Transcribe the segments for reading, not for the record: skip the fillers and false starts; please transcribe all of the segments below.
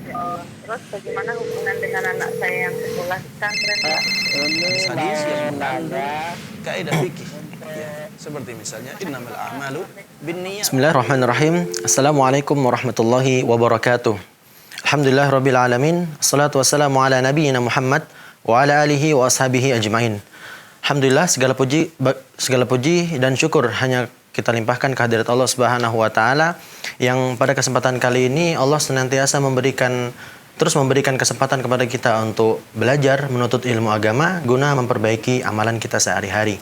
Ya Allah. Terus bagaimana hubungan dengan anak saya yang sekolah di pesantren, Pak? Hadis yang mengandung kaidah fikih. Ya, seperti misalnya innamal a'malu binniyat. Bismillahirrahmanirrahim. Assalamualaikum warahmatullahi wabarakatuh. Alhamdulillah rabbil alamin. Assalatu wassalamu ala nabiyyina Muhammad wa ala alihi wa ashabihi ajmain. Alhamdulillah segala puji dan syukur hanya kita limpahkan kehadirat Allah Subhanahu wa taala yang pada kesempatan kali ini Allah senantiasa terus memberikan kesempatan kepada kita untuk belajar menuntut ilmu agama guna memperbaiki amalan kita sehari-hari.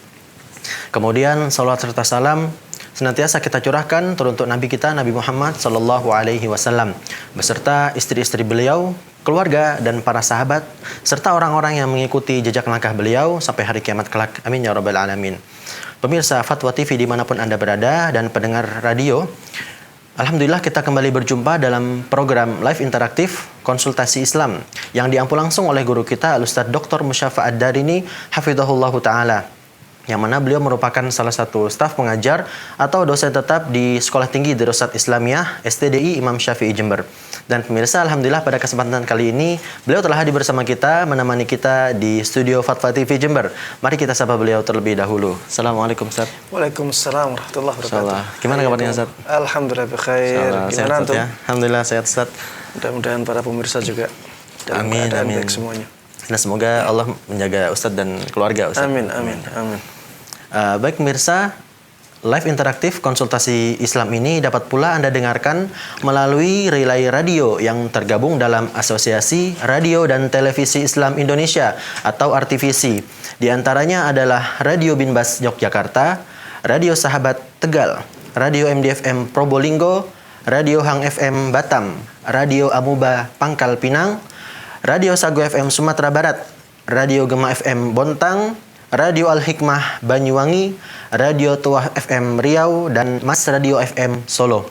Kemudian salawat serta salam senantiasa kita curahkan teruntuk Nabi kita Nabi Muhammad sallallahu alaihi wasallam beserta istri-istri beliau, keluarga dan para sahabat serta orang-orang yang mengikuti jejak langkah beliau sampai hari kiamat kelak. Amin ya rabbal alamin. Pemirsa Fatwa TV dimanapun Anda berada dan pendengar radio, alhamdulillah kita kembali berjumpa dalam program live interaktif konsultasi Islam yang diampu langsung oleh guru kita Al-Ustaz Dr. Musyafa Ad-Darini hafizahullahu taala, yang mana beliau merupakan salah satu staf pengajar atau dosen tetap di Sekolah Tinggi Dirasat Islamiyah STDI Imam Syafi'i Jember. Dan pemirsa, alhamdulillah pada kesempatan kali ini beliau telah hadir bersama kita, menemani kita di studio Fatwa TV Jember. Mari kita sapa beliau terlebih dahulu. Assalamualaikum Ustaz. Waalaikumsalam warahmatullahi wabarakatuh. Gimana kabarnya Ustaz? Alhamdulillah bikhair. Gimana antum? Ya? Alhamdulillah sehat Ustaz. Mudah-mudahan para pemirsa juga dalam keadaan baik semuanya. Nah, semoga Allah menjaga Ustaz dan keluarga Ustaz. Amin. Baik pemirsa, live interaktif konsultasi Islam ini dapat pula Anda dengarkan melalui relay radio yang tergabung dalam Asosiasi Radio dan Televisi Islam Indonesia atau RTVC. Di antaranya adalah Radio Binbas Yogyakarta, Radio Sahabat Tegal, Radio MDFM Probolinggo, Radio Hang FM Batam, Radio Amuba Pangkal Pinang, Radio Sago FM Sumatera Barat, Radio Gema FM Bontang, Radio Al-Hikmah Banyuwangi, Radio Tuah FM Riau, dan Mas Radio FM Solo.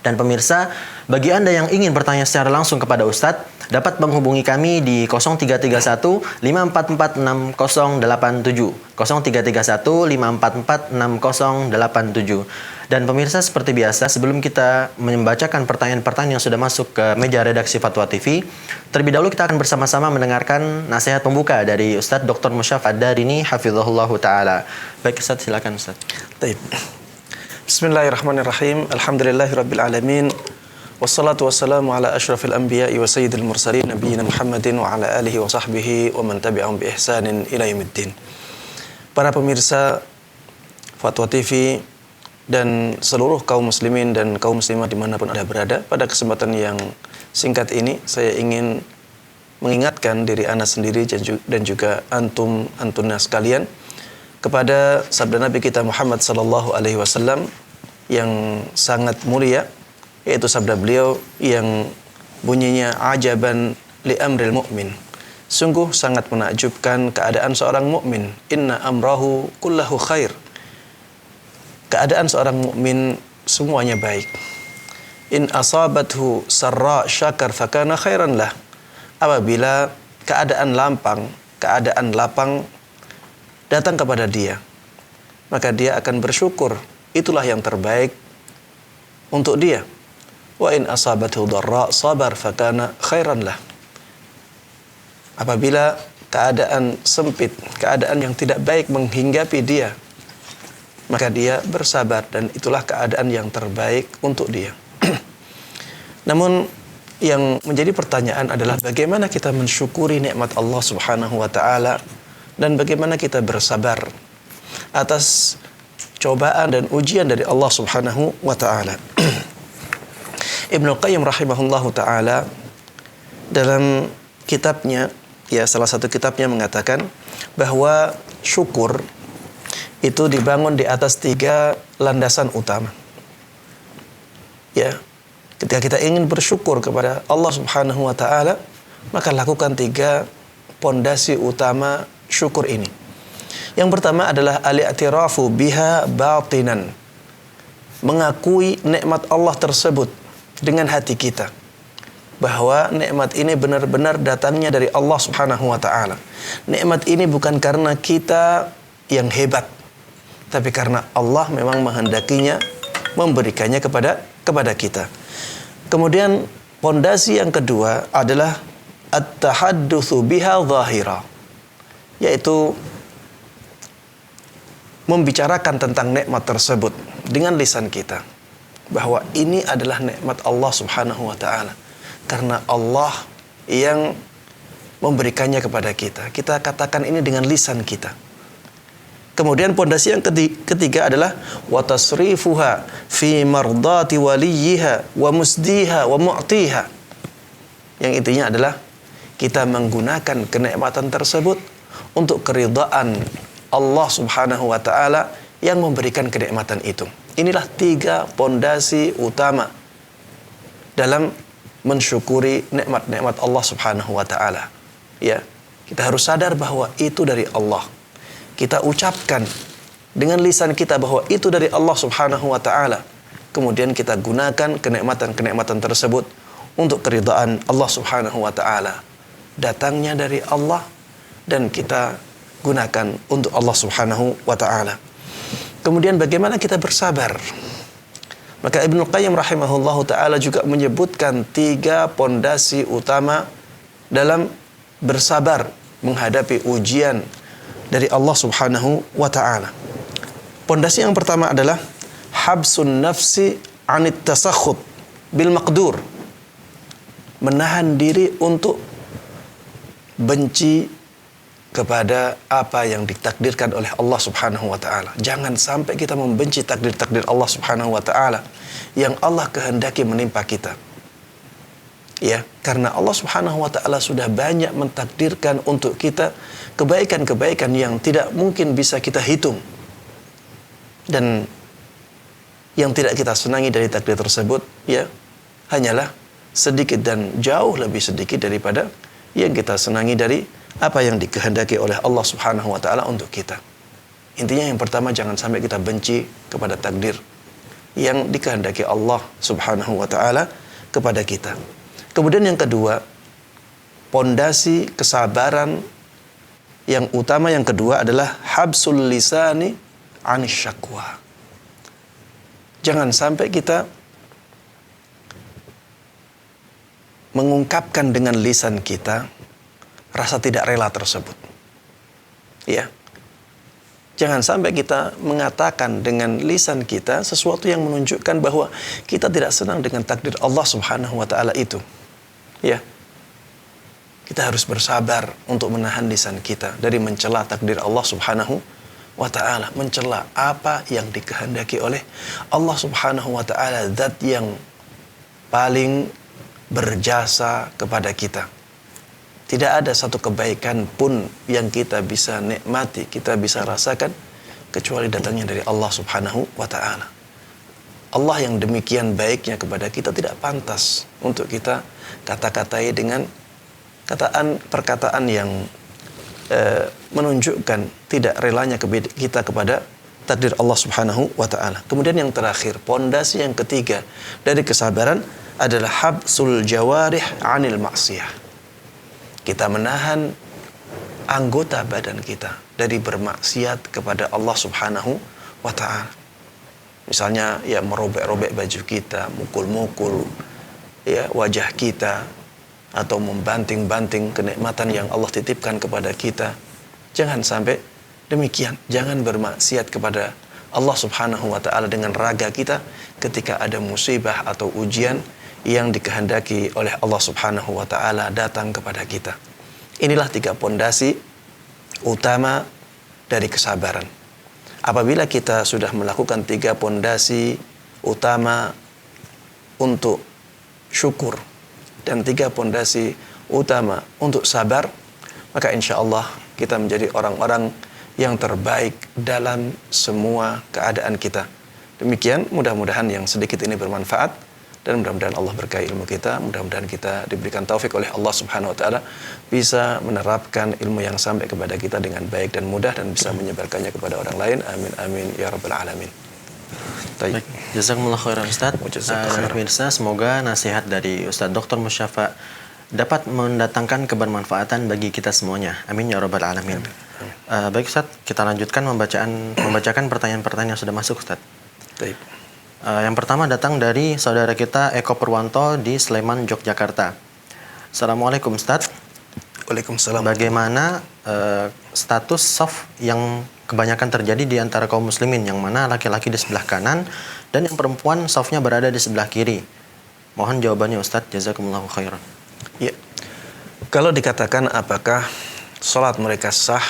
Dan pemirsa, bagi Anda yang ingin bertanya secara langsung kepada Ustadz, dapat menghubungi kami di 0331 544 6087, 0331 544 6087. Dan pemirsa, seperti biasa, sebelum kita membacakan pertanyaan-pertanyaan yang sudah masuk ke meja redaksi Fatwa TV, terlebih dahulu kita akan bersama-sama mendengarkan nasihat pembuka dari Ustadz Dr. Musyafa Ad-Darini hafizahullahu taala. Baik Ustadz, silakan Ustadz. Baik. Bismillahirrahmanirrahim. Alhamdulillahirabbil alamin. Wassalatu wassalamu ala asyrafil anbiya'i wa sayyidil mursalin nabiyina Muhammadin wa ala alihi wa sahbihi wa man tabi'ahum bi ihsanin ila yaumiddin. Para pemirsa Fatwa TV dan seluruh kaum muslimin dan kaum muslimah dimanapun Anda berada, pada kesempatan yang singkat ini saya ingin mengingatkan diri Anda sendiri dan juga antunna sekalian kepada sabda Nabi kita Muhammad sallallahu alaihi wasallam yang sangat mulia, yaitu sabda beliau yang bunyinya ajaban li amril mu'min. Sungguh sangat menakjubkan keadaan seorang mukmin. Inna amrahu kullahu khair. Keadaan seorang mukmin semuanya baik. In asabathu sarra syakar fakana khairan lah. Apabila keadaan lapang datang kepada dia, maka dia akan bersyukur. Itulah yang terbaik untuk dia. Wa in asabathu dharra sabar fakana khairan lah. Apabila keadaan sempit, keadaan yang tidak baik menghinggapi dia, maka dia bersabar, dan itulah keadaan yang terbaik untuk dia. Namun yang menjadi pertanyaan adalah bagaimana kita mensyukuri nikmat Allah Subhanahu wa taala dan bagaimana kita bersabar atas cobaan dan ujian dari Allah Subhanahu wa taala. Ibnu Qayyim rahimahullahu taala dalam kitabnya, salah satu kitabnya mengatakan bahwa syukur itu dibangun di atas 3 landasan utama. Ketika kita ingin bersyukur kepada Allah Subhanahu wa taala, maka lakukan 3 pondasi utama syukur ini. Yang pertama adalah al-i'tirafu biha batinan. Mengakui nikmat Allah tersebut dengan hati kita, bahwa nikmat ini benar-benar datangnya dari Allah Subhanahu wa taala. Nikmat ini bukan karena kita yang hebat, tapi karena Allah memang menghendakinya, memberikannya kepada kita. Kemudian pondasi yang kedua adalah at-tahaddutsu biha zahira, yaitu membicarakan tentang nikmat tersebut dengan lisan kita, bahwa ini adalah nikmat Allah Subhanahu wa taala karena Allah yang memberikannya kepada kita. Kita katakan ini dengan lisan kita. Kemudian pondasi yang ketiga adalah wa tasrifuha fi mardati waliyha wa musdiha wa mu'tiha. Yang intinya adalah kita menggunakan kenikmatan tersebut untuk keridhaan Allah Subhanahu wa taala yang memberikan kenikmatan itu. Inilah 3 pondasi utama dalam mensyukuri nikmat-nikmat Allah Subhanahu wa taala. Ya, kita harus sadar bahwa itu dari Allah. Kita ucapkan dengan lisan kita bahwa itu dari Allah Subhanahu wa taala. Kemudian kita gunakan kenikmatan-kenikmatan tersebut untuk keridhaan Allah Subhanahu wa taala. Datangnya dari Allah dan kita gunakan untuk Allah Subhanahu wa taala. Kemudian bagaimana kita bersabar? Maka Ibnu Qayyim rahimahullahu taala juga menyebutkan 3 pondasi utama dalam bersabar menghadapi ujian dari Allah Subhanahu wa taala. Pondasi yang pertama adalah habsun nafsi 'anit tasakhut bil maqdur. Menahan diri untuk benci kepada apa yang ditakdirkan oleh Allah Subhanahu wa taala. Jangan sampai kita membenci takdir-takdir Allah Subhanahu wa taala yang Allah kehendaki menimpa kita. Ya, karena Allah Subhanahu wa taala sudah banyak mentakdirkan untuk kita kebaikan-kebaikan yang tidak mungkin bisa kita hitung. Dan yang tidak kita senangi dari takdir tersebut, ya, hanyalah sedikit dan jauh lebih sedikit daripada yang kita senangi dari apa yang dikehendaki oleh Allah Subhanahu wa taala untuk kita. Intinya yang pertama, jangan sampai kita benci kepada takdir yang dikehendaki Allah Subhanahu wa taala kepada kita. Kemudian yang kedua, pondasi kesabaran yang utama yang kedua adalah habsul lisani 'anis syakwa. Jangan sampai kita mengungkapkan dengan lisan kita rasa tidak rela tersebut. Ya. Jangan sampai kita mengatakan dengan lisan kita sesuatu yang menunjukkan bahwa kita tidak senang dengan takdir Allah Subhanahu wa taala itu. Ya. Kita harus bersabar untuk menahan lisan kita dari mencela takdir Allah Subhanahu wa taala, mencela apa yang dikehendaki oleh Allah Subhanahu wa taala, zat yang paling berjasa kepada kita. Tidak ada satu kebaikan pun yang kita bisa nikmati, kita bisa rasakan kecuali datangnya dari Allah Subhanahu wa taala. Allah yang demikian baiknya kepada kita tidak pantas untuk kita kata-katai dengan perkataan yang menunjukkan tidak relanya kita kepada takdir Allah Subhanahu wa taala. Kemudian yang terakhir, pondasi yang ketiga dari kesabaran adalah habsul jawarih 'anil maksiyah. Kita menahan anggota badan kita dari bermaksiat kepada Allah Subhanahu wa taala. Misalnya ya merobek-robek baju kita, mukul-mukul ya wajah kita, atau membanting-banting kenikmatan yang Allah titipkan kepada kita. Jangan sampai demikian. Jangan bermaksiat kepada Allah Subhanahu wa taala dengan raga kita ketika ada musibah atau ujian yang dikehendaki oleh Allah Subhanahu wa taala datang kepada kita. Inilah 3 pondasi utama dari kesabaran. Apabila kita sudah melakukan 3 pondasi utama untuk syukur dan 3 pondasi utama untuk sabar, maka insya Allah kita menjadi orang-orang yang terbaik dalam semua keadaan kita. Demikian, mudah-mudahan yang sedikit ini bermanfaat. Dan mudah-mudahan Allah berkahi ilmu kita. Mudah-mudahan kita diberikan taufik oleh Allah Subhanahu wa taala bisa menerapkan ilmu yang sampai kepada kita dengan baik dan mudah dan bisa menyebarkannya kepada orang lain. Amin amin ya rabbal alamin. Baik, jazakumullah khairan Ustaz. Dan pemirsa, semoga nasihat dari Ustaz Dr. Musyafa dapat mendatangkan kebermanfaatan bagi kita semuanya. Amin ya rabbal alamin. Baik Ustaz, kita lanjutkan membacakan pertanyaan-pertanyaan yang sudah masuk Ustaz. Baik. Yang pertama datang dari saudara kita Eko Purwanto di Sleman, Yogyakarta. Assalamualaikum Ustadz. Waalaikumsalam. Bagaimana status soft yang kebanyakan terjadi di antara kaum muslimin, yang mana laki-laki di sebelah kanan dan yang perempuan softnya berada di sebelah kiri? Mohon jawabannya Ustadz. Jazakumullahu khairan. Ya. Kalau dikatakan apakah sholat mereka sah,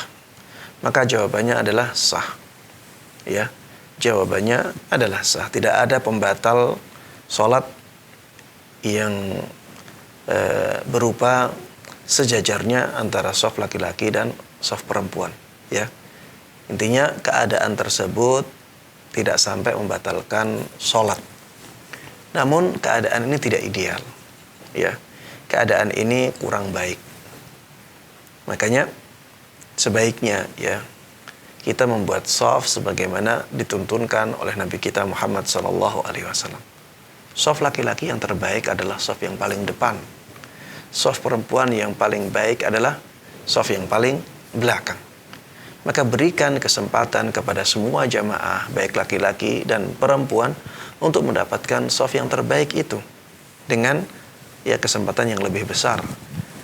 maka jawabannya adalah sah. Ya, jawabannya adalah sah. Tidak ada pembatal sholat yang berupa sejajarnya antara shaf laki-laki dan shaf perempuan. Ya, intinya keadaan tersebut tidak sampai membatalkan sholat. Namun keadaan ini tidak ideal. Ya, keadaan ini kurang baik. Makanya sebaiknya ya kita membuat shaf sebagaimana dituntunkan oleh Nabi kita Muhammad SAW. Shaf laki-laki yang terbaik adalah shaf yang paling depan. Shaf perempuan yang paling baik adalah shaf yang paling belakang. Maka berikan kesempatan kepada semua jamaah, baik laki-laki dan perempuan, untuk mendapatkan shaf yang terbaik itu dengan ya kesempatan yang lebih besar.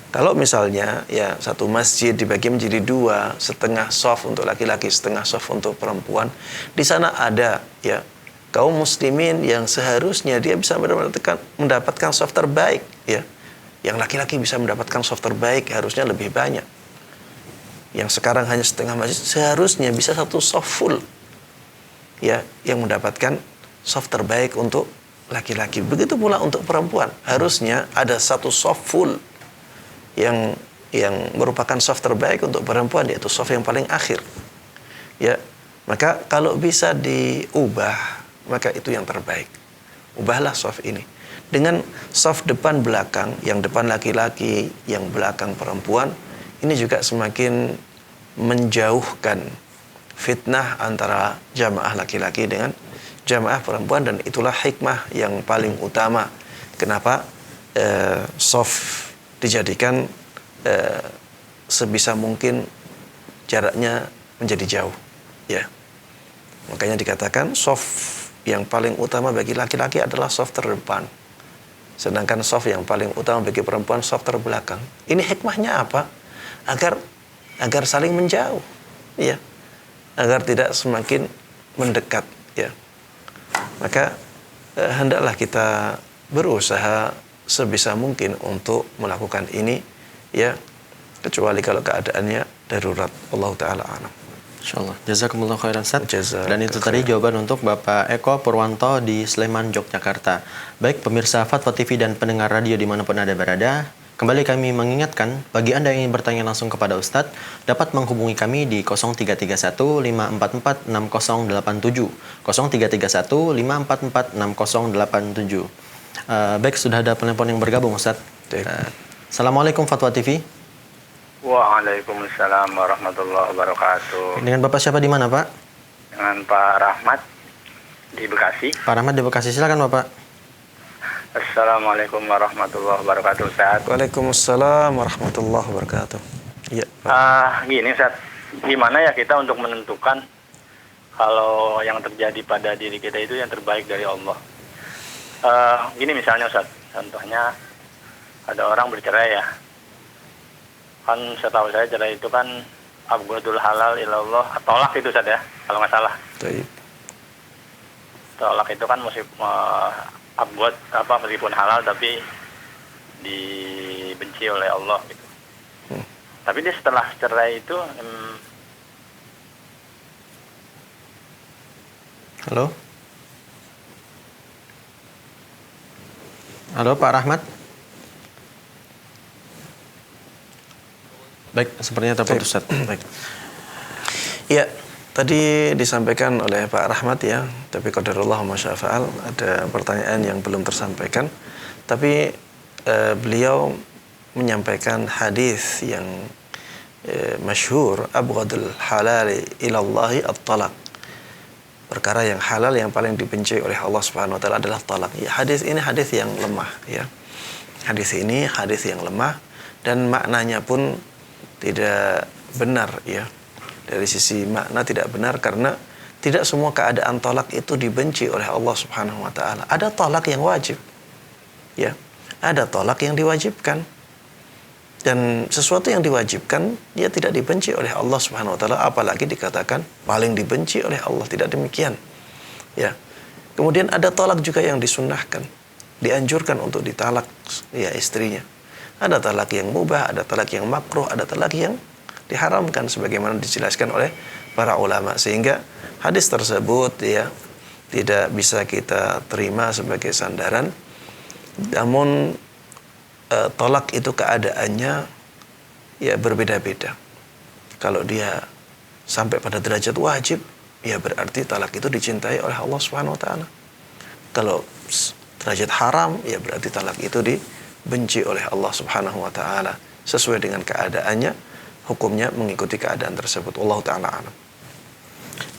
Kalau misalnya ya satu masjid dibagi menjadi 2, setengah shaf untuk laki-laki, setengah shaf untuk perempuan, di sana ada ya kaum muslimin yang seharusnya dia bisa mendapatkan shaf terbaik ya. Yang laki-laki bisa mendapatkan shaf terbaik harusnya lebih banyak. Yang sekarang hanya setengah masjid seharusnya bisa satu shaf full ya, yang mendapatkan shaf terbaik untuk laki-laki. Begitu pula untuk perempuan, harusnya ada satu shaf full yang merupakan shaf terbaik untuk perempuan, yaitu shaf yang paling akhir. Ya, maka kalau bisa diubah, maka itu yang terbaik. Ubahlah shaf ini dengan shaf depan belakang, yang depan laki-laki, yang belakang perempuan. Ini juga semakin menjauhkan fitnah antara jamaah laki-laki dengan jamaah perempuan, dan itulah hikmah yang paling utama kenapa shaf dijadikan sebisa mungkin jaraknya menjadi jauh ya. Makanya dikatakan shaf yang paling utama bagi laki-laki adalah shaf terdepan, sedangkan shaf yang paling utama bagi perempuan shaf terbelakang. Ini hikmahnya apa? Agar saling menjauh ya, agar tidak semakin mendekat ya. Maka hendaklah kita berusaha sebisa mungkin untuk melakukan ini ya, kecuali kalau keadaannya darurat. Allah taala alam. Insyaallah. Jazakumullah khairan Ustaz. Dan itu Jazakallah tadi jawaban untuk Bapak Eko Purwanto di Sleman, Yogyakarta. Baik pemirsa Fatwa TV dan pendengar radio dimanapun Anda berada, kembali kami mengingatkan bagi Anda yang ingin bertanya langsung kepada Ustadz, dapat menghubungi kami di 0331 544 6087, 0331 544 6087. Baik, sudah ada penelpon yang bergabung Ustadz. Assalamualaikum Fatwa TV. Waalaikumsalam warahmatullahi wabarakatuh. Dengan Bapak siapa di mana Pak? Dengan Pak Rahmat di Bekasi. Pak Rahmat di Bekasi, silakan Bapak. Assalamualaikum warahmatullahi wabarakatuh Ustaz. Waalaikumsalam warahmatullahi wabarakatuh. Ya, Gini Ustaz, gimana ya kita untuk menentukan kalau yang terjadi pada diri kita itu yang terbaik dari Allah? Gini misalnya Ustaz, contohnya ada orang bercerai ya. Kan setahu saya cerai itu kan abghadul halal ilallah, tolak itu Ustaz ya, kalau nggak salah. baik. Tolak itu kan abghad meskipun halal tapi dibenci oleh Allah gitu. Tapi dia setelah cerai itu Halo? Halo Pak Rahmat? Baik, sepertinya terputus Ustaz. Baik. Ya, tadi disampaikan oleh Pak Rahmat ya, tapi qadarullah ma syaa fa'al, ada pertanyaan yang belum tersampaikan. Tapi beliau menyampaikan hadis yang masyhur, abghadul halal ilallahi at-talaq. Perkara yang halal yang paling dibenci oleh Allah Subhanahu wa taala adalah talak. Ya, hadis ini hadis yang lemah ya. Hadis ini hadis yang lemah dan maknanya pun tidak benar ya. Dari sisi makna tidak benar karena tidak semua keadaan talak itu dibenci oleh Allah Subhanahu wa taala. Ada talak yang wajib. Ya. Ada talak yang diwajibkan. Dan sesuatu yang diwajibkan dia tidak dibenci oleh Allah Subhanahu wa taala, apalagi dikatakan paling dibenci oleh Allah. Tidak demikian. Ya. Kemudian ada talak juga yang disunnahkan. Dianjurkan untuk ditalak ya istrinya. Ada talak yang mubah, ada talak yang makruh, ada talak yang diharamkan sebagaimana dijelaskan oleh para ulama, sehingga hadis tersebut ya tidak bisa kita terima sebagai sandaran. Namun tolak itu keadaannya ya berbeda-beda. Kalau dia sampai pada derajat wajib, ya berarti talak itu dicintai oleh Allah Subhanahu wa taala. Kalau derajat haram, ya berarti talak itu dibenci oleh Allah Subhanahu wa taala. Sesuai dengan keadaannya, hukumnya mengikuti keadaan tersebut. Allah taala alam.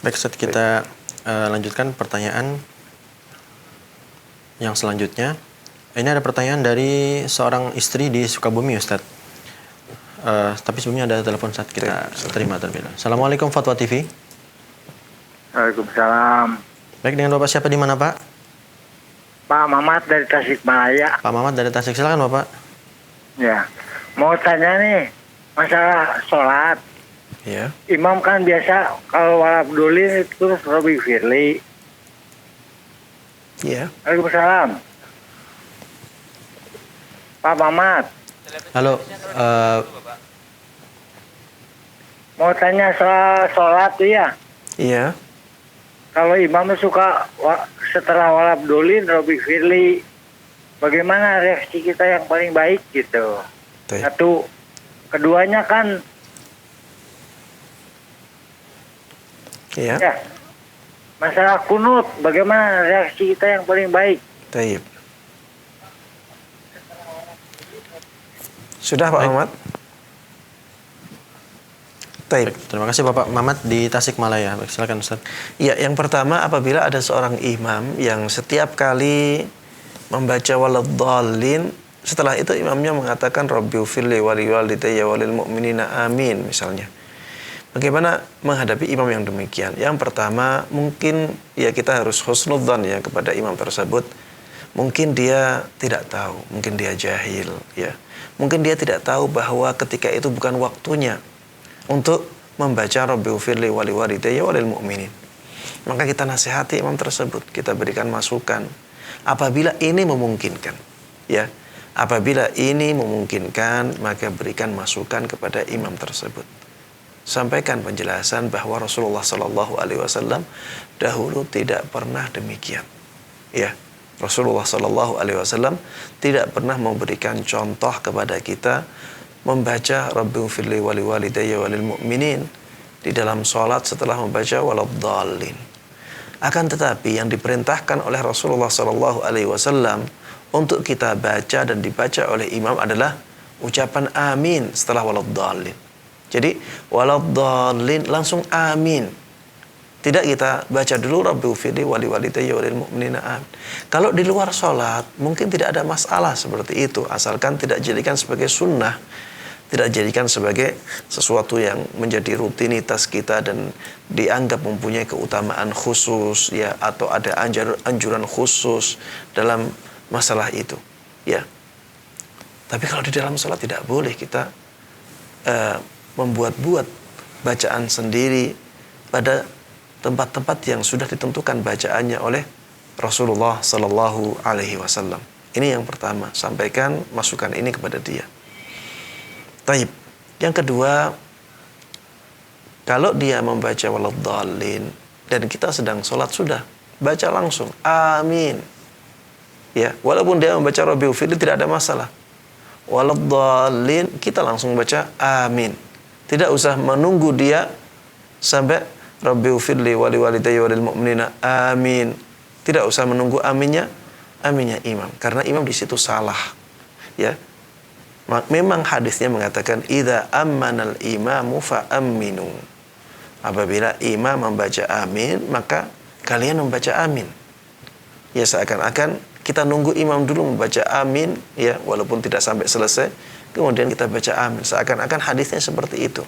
Baik, Ustaz, kita lanjutkan pertanyaan yang selanjutnya. Ini ada pertanyaan dari seorang istri di Sukabumi, Ustaz. Tapi sebelumnya ada telepon, Ustaz, kita terima terlebih dahulu. Assalamualaikum Fatwa TV. Waalaikumsalam. Baik, dengan Bapak siapa di mana, Pak? Pak Mamat dari Tasikmalaya. Pak Mamat dari Tasik, silakan Bapak. Ya, mau tanya nih masalah sholat. Ya. Imam kan biasa kalau walabdulin itu terus Robi Firly. Ya. Waalaikumsalam. Pak Mamat, Halo, mau tanya soal sholat tuh ya. Iya. Kalau imam suka setelah walabdulin Robi Firly, bagaimana reaksi kita yang paling baik gitu? Baik. Satu, keduanya kan Iya. ya masalah kunut, bagaimana reaksi kita yang paling baik? Taib. Sudah Pak Muhammad? Taib. baik, terima kasih Bapak Mamat di Tasikmalaya. Baik, silakan Ustaz. Ya, yang pertama apabila ada seorang imam yang setiap kali membaca waladhdallin, setelah itu imamnya mengatakan Rabbighfirli wa liwalidayya wa lil mu'minina amin misalnya. Bagaimana menghadapi imam yang demikian? Yang pertama, mungkin ya kita harus husnudzan ya kepada imam tersebut. Mungkin dia tidak tahu, mungkin dia jahil ya. Mungkin dia tidak tahu bahwa ketika itu bukan waktunya untuk membaca Rabbighfirli wa liwalidayya wa lil mu'minin. Maka kita nasihati imam tersebut, kita berikan masukan apabila ini memungkinkan ya. Apabila ini memungkinkan, maka berikan masukan kepada imam tersebut. Sampaikan penjelasan bahwa Rasulullah Sallallahu Alaihi Wasallam dahulu tidak pernah demikian. Ya, Rasulullah Sallallahu Alaihi Wasallam tidak pernah memberikan contoh kepada kita membaca Rabbighfirli wa liwalidayya wa lil mu'minin di dalam sholat setelah membaca waladhdallin. Akan tetapi yang diperintahkan oleh Rasulullah Sallallahu Alaihi Wasallam untuk kita baca dan dibaca oleh imam adalah ucapan amin setelah waladhdallin. Jadi waladhdallin langsung amin. Tidak kita baca dulu Rabbighfirli wa liwalidayya wa lil mu'minina amin. Kalau di luar sholat mungkin tidak ada masalah seperti itu, asalkan tidak dijadikan sebagai sunnah, tidak dijadikan sebagai sesuatu yang menjadi rutinitas kita dan dianggap mempunyai keutamaan khusus ya, atau ada anjuran khusus dalam masalah itu ya. Tapi kalau di dalam sholat tidak boleh kita membuat-buat bacaan sendiri pada tempat-tempat yang sudah ditentukan bacaannya oleh Rasulullah Sallallahu Alaihi Wasallam. Ini yang pertama, sampaikan masukan ini kepada dia. Taib. Yang kedua, kalau dia membaca waladhdallin dan kita sedang sholat, sudah baca langsung amin. Ya, walaupun dia membaca Rabbighfirli tidak ada masalah. Waladhdallin kita langsung baca amin. Tidak usah menunggu dia sampai Rabbighfirli wa liwalidayya wa lil mu'minina amin. Tidak usah menunggu aminnya imam, karena imam di situ salah. Ya. Memang hadisnya mengatakan idza ammanal imamu fa aminu. Apabila imam membaca amin, maka kalian membaca amin. Ya, seakan-akan kita nunggu imam dulu membaca amin ya, walaupun tidak sampai selesai, kemudian kita baca amin. Seakan-akan hadisnya seperti itu.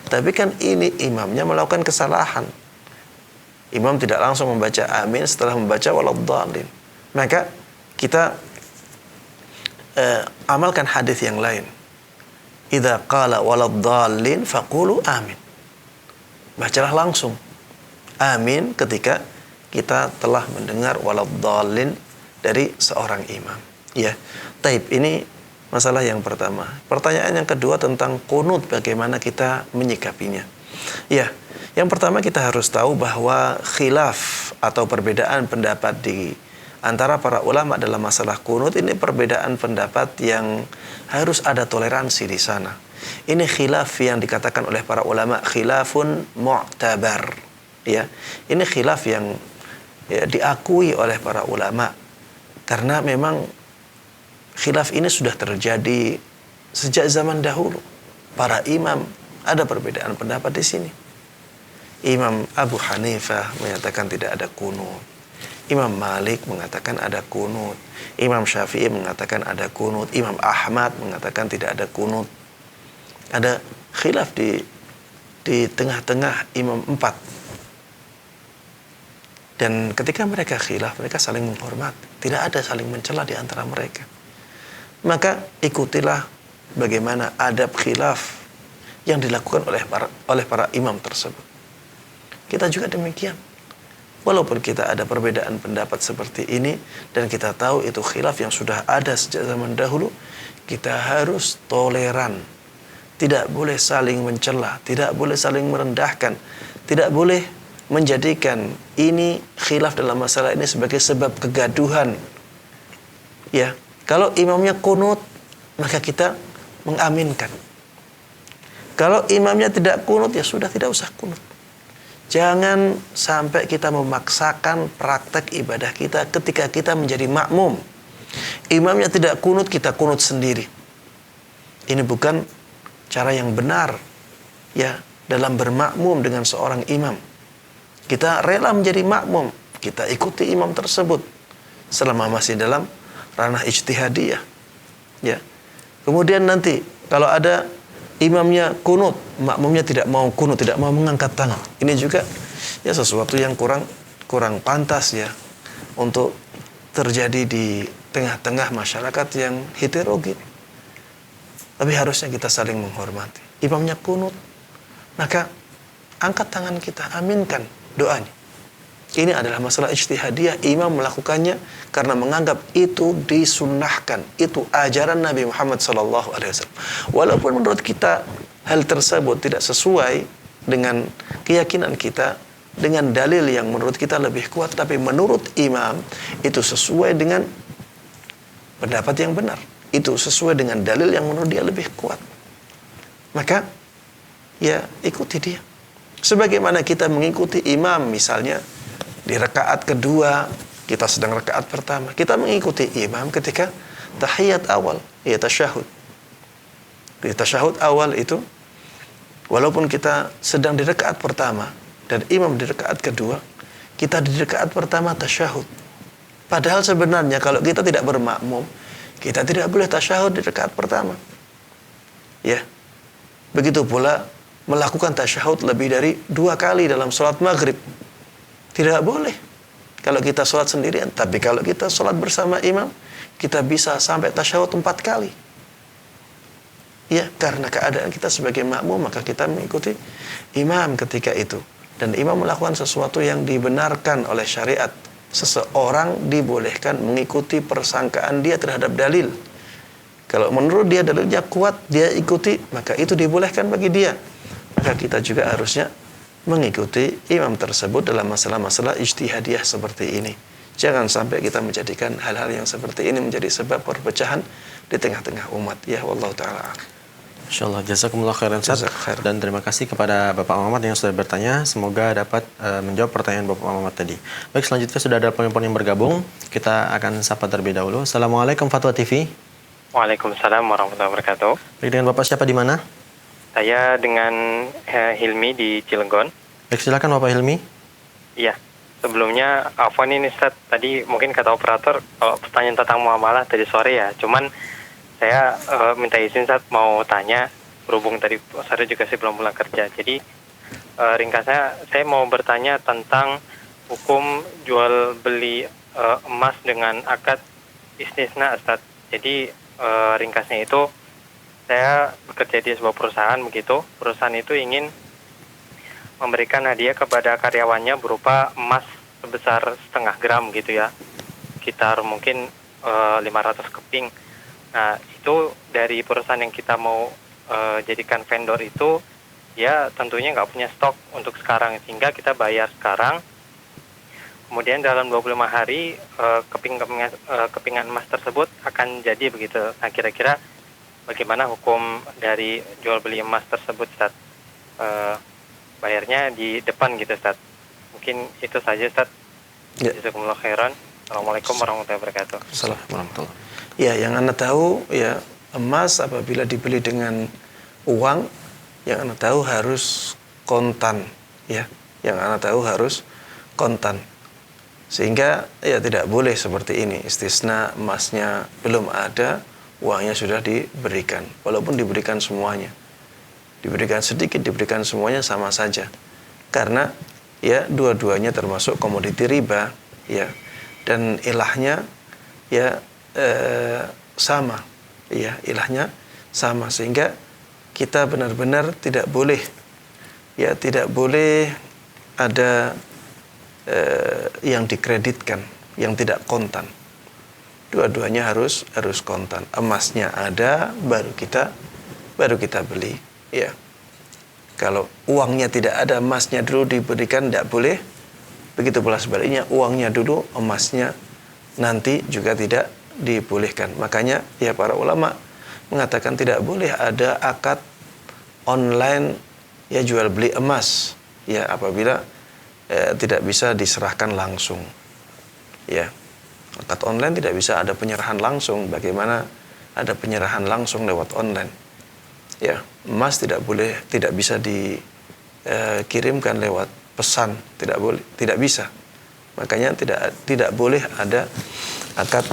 Tapi kan ini imamnya melakukan kesalahan. Imam tidak langsung membaca amin setelah membaca waladdallin. Maka kita amalkan hadis yang lain. Idza qala waladdallin faqulu amin. Bacalah langsung amin ketika kita telah mendengar waladdallin dari seorang imam. Ya. Taib, ini masalah yang pertama. Pertanyaan yang kedua tentang qunut, bagaimana kita menyikapinya. Ya, yang pertama kita harus tahu bahwa khilaf atau perbedaan pendapat di antara para ulama dalam masalah qunut ini perbedaan pendapat yang harus ada toleransi di sana. Ini khilaf yang dikatakan oleh para ulama khilafun mu'tabar. Ya, ini khilaf yang diakui oleh para ulama karena memang khilaf ini sudah terjadi sejak zaman dahulu. Para imam ada perbedaan pendapat di sini. Imam Abu Hanifah menyatakan tidak ada qunut. Imam Malik mengatakan ada qunut. Imam Syafi'i mengatakan ada qunut. Imam Ahmad mengatakan tidak ada qunut. Ada khilaf di tengah-tengah imam 4. Dan ketika mereka khilaf, mereka saling menghormat. Tidak ada saling mencela di antara mereka. Maka ikutilah bagaimana adab khilaf yang dilakukan oleh para imam tersebut. Kita juga demikian. Walaupun kita ada perbedaan pendapat seperti ini dan kita tahu itu khilaf yang sudah ada sejak zaman dahulu, kita harus toleran. Tidak boleh saling mencela, tidak boleh saling merendahkan, tidak boleh menjadikan ini khilaf dalam masalah ini sebagai sebab kegaduhan. Ya, kalau imamnya qunut, maka kita mengaminkan. Kalau imamnya tidak qunut, ya sudah, tidak usah qunut. Jangan sampai kita memaksakan praktek ibadah kita ketika kita menjadi makmum. Imamnya tidak qunut, kita qunut sendiri. Ini bukan cara yang benar ya dalam bermakmum dengan seorang imam. Kita rela menjadi makmum, kita ikuti imam tersebut selama masih dalam ranah ijtihadiyah. Ya. Kemudian nanti kalau ada imamnya kunut, makmumnya tidak mau kunut, tidak mau mengangkat tangan. Ini juga ya sesuatu yang kurang pantas ya untuk terjadi di tengah-tengah masyarakat yang heterogen. Tapi harusnya kita saling menghormati. Imamnya kunut, maka angkat tangan kita, aminkan doanya. Ini adalah masalah ijtihadiyah. Imam melakukannya karena menganggap itu disunnahkan. Itu ajaran Nabi Muhammad SAW. Walaupun menurut kita hal tersebut tidak sesuai dengan keyakinan kita, dengan dalil yang menurut kita lebih kuat, tapi menurut imam itu sesuai dengan pendapat yang benar. Itu sesuai dengan dalil yang menurut dia lebih kuat. Maka ya ikuti dia. Sebagaimana kita mengikuti imam misalnya di rakaat kedua, kita sedang rakaat pertama, kita mengikuti imam ketika tahiyat awal, ya tasyahud. Di tasyahud awal itu, walaupun kita sedang di rakaat pertama dan imam di rakaat kedua, kita di rakaat pertama tasyahud. Padahal sebenarnya kalau kita tidak bermakmum, kita tidak boleh tasyahud di rakaat pertama. Ya. Begitu pula melakukan tasyahud lebih dari 2 kali dalam sholat maghrib. Tidak boleh kalau kita sholat sendirian. Tapi kalau kita sholat bersama imam, kita bisa sampai tasyahud 4 kali. Ya, karena keadaan kita sebagai makmum, maka kita mengikuti imam ketika itu. Dan imam melakukan sesuatu yang dibenarkan oleh syariat. Seseorang dibolehkan mengikuti persangkaan dia terhadap dalil. Kalau menurut dia dalilnya kuat, dia ikuti, maka itu dibolehkan bagi dia. Maka kita juga harusnya mengikuti imam tersebut dalam masalah-masalah ijtihadiyah seperti ini. Jangan sampai kita menjadikan hal-hal yang seperti ini menjadi sebab perpecahan di tengah-tengah umat. Ya, wallahu ta'ala. Insyaallah, jazakumullah khairan Ustaz. Dan terima kasih kepada Bapak Muhammad yang sudah bertanya. Semoga dapat menjawab pertanyaan Bapak Muhammad tadi. Baik, selanjutnya sudah ada penelpon yang bergabung. Kita akan sapa terlebih dahulu. Assalamualaikum Fatwa TV. Waalaikumsalam warahmatullahi wabarakatuh. Baik, dengan Bapak siapa di mana? Saya dengan Hilmi di Cilegon. Baik, silakan Bapak Hilmi. Iya. Sebelumnya, afwan ini Ustaz, tadi mungkin kata operator kalau pertanyaan tentang muamalah tadi sore ya. Cuman saya minta izin Ustaz mau tanya, berhubung tadi sore juga saya belum pulang kerja. Jadi ringkasnya saya mau bertanya tentang hukum jual beli emas dengan akad istisna, Ustaz. Jadi ringkasnya itu saya bekerja di sebuah perusahaan begitu. Perusahaan itu ingin memberikan hadiah kepada karyawannya berupa emas sebesar 0,5 gram gitu ya. Sekitar mungkin 500 keping. Nah, itu dari perusahaan yang kita mau jadikan vendor itu, ya tentunya nggak punya stok untuk sekarang, sehingga kita bayar sekarang. Kemudian dalam 25 hari kepingan emas tersebut akan jadi begitu. Nah, kira-kira bagaimana hukum dari jual beli emas tersebut, Ustaz? Bayarnya di depan gitu, Ustaz. Mungkin itu saja, Ustaz. Ya. Jazakumullah khairan. Assalamualaikum warahmatullahi wabarakatuh. Assalamualaikum warahmatullahi wabarakatuh. Ya, yang Anda tahu ya, emas apabila dibeli dengan uang, yang Anda tahu harus kontan, ya. Yang Anda tahu harus kontan. Sehingga ya tidak boleh seperti ini, istisna emasnya belum ada, uangnya sudah diberikan. Walaupun diberikan semuanya. Diberikan sedikit, diberikan semuanya sama saja. Karena ya dua-duanya termasuk komoditi riba, ya. Dan ilahnya ya sama, ya, ilahnya sama, sehingga kita benar-benar tidak boleh ada yang dikreditkan, yang tidak kontan. Dua-duanya harus kontan. Emasnya ada, baru kita beli, ya. Kalau uangnya tidak ada, emasnya dulu diberikan, tidak boleh. Begitu pula sebaliknya, uangnya dulu, emasnya nanti juga tidak dibolehkan. Makanya ya para ulama mengatakan tidak boleh ada akad online ya jual beli emas, ya, apabila tidak bisa diserahkan langsung, ya. Akad online tidak bisa ada penyerahan langsung. Bagaimana ada penyerahan langsung lewat online, ya. Emas tidak bisa dikirimkan lewat pesan, tidak boleh, tidak bisa. Makanya tidak boleh ada akad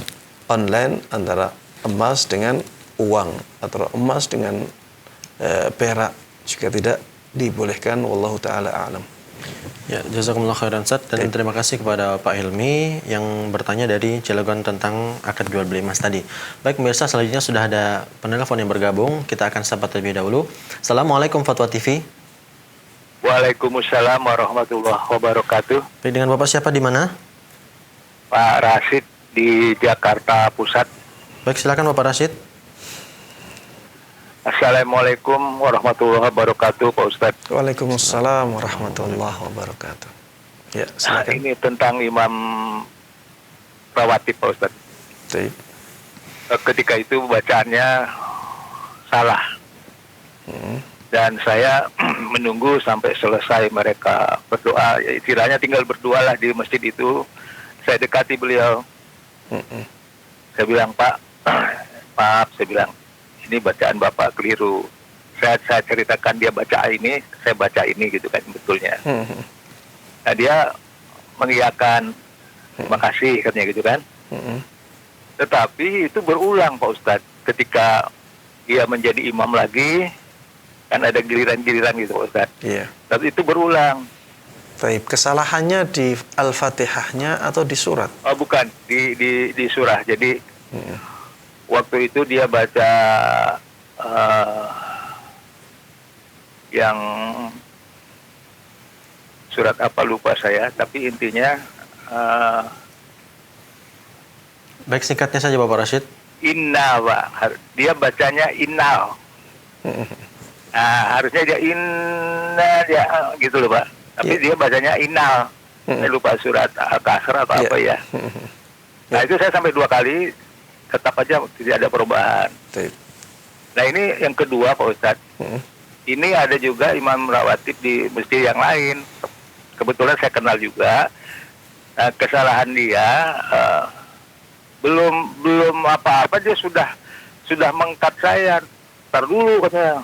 online antara emas dengan uang atau emas dengan perak, juga tidak dibolehkan. Wallahu taala a'lam. Ya, jazakumullah khairan, Ustaz, dan terima kasih kepada Pak Hilmi yang bertanya dari Cilegon tentang akad jual beli emas tadi. Baik pemirsa, selanjutnya sudah ada penelpon yang bergabung. Kita akan sapa terlebih dahulu. Assalamualaikum Fatwa TV. Waalaikumsalam warahmatullahi wabarakatuh. Baik, dengan Bapak siapa di mana? Pak Rasid di Jakarta Pusat. Baik, silakan Bapak Rashid. Assalamualaikum warahmatullahi wabarakatuh, Pak Ustadz. Waalaikumsalam warahmatullahi wabarakatuh. Ya, silakan. Ini tentang Imam Rawatib, Pak Ustadz. Baik. Ketika itu bacaannya salah. Dan saya menunggu sampai selesai mereka berdoa. Ya, istilahnya tinggal berdoalah di masjid itu. Saya dekati beliau. Saya bilang, Pak, maaf, saya bilang, ini bacaan Bapak keliru. Saya ceritakan dia baca ini, saya baca ini gitu kan betulnya. Nah, dia mengiyakan, terima kasih katanya gitu kan. Tetapi itu berulang, Pak Ustadz. Ketika dia menjadi imam lagi, kan ada giliran-giliran gitu, Pak Ustadz. Iya. Tapi itu berulang. Baik, kesalahannya di Al-Fatihahnya atau di surat? Oh, bukan, di surah. Jadi waktu itu dia baca yang surat apa lupa saya, tapi intinya Baik, singkatnya saja Bapak Rashid. inna, Pak. Dia bacanya innal. Harusnya dia inna, dia gitu loh, Pak. Tapi dia bacanya innal. Saya lupa surat Al-Kasr atau apa ya. Nah, itu saya sampai 2 kali, tetap aja tidak ada perubahan. Nah, ini yang kedua, Pak Ustadz. Ini ada juga Imam Rawatib di masjid yang lain. Kebetulan saya kenal juga. Nah, kesalahan dia belum apa-apa dia sudah mengkat saya. Ntar dulu katanya.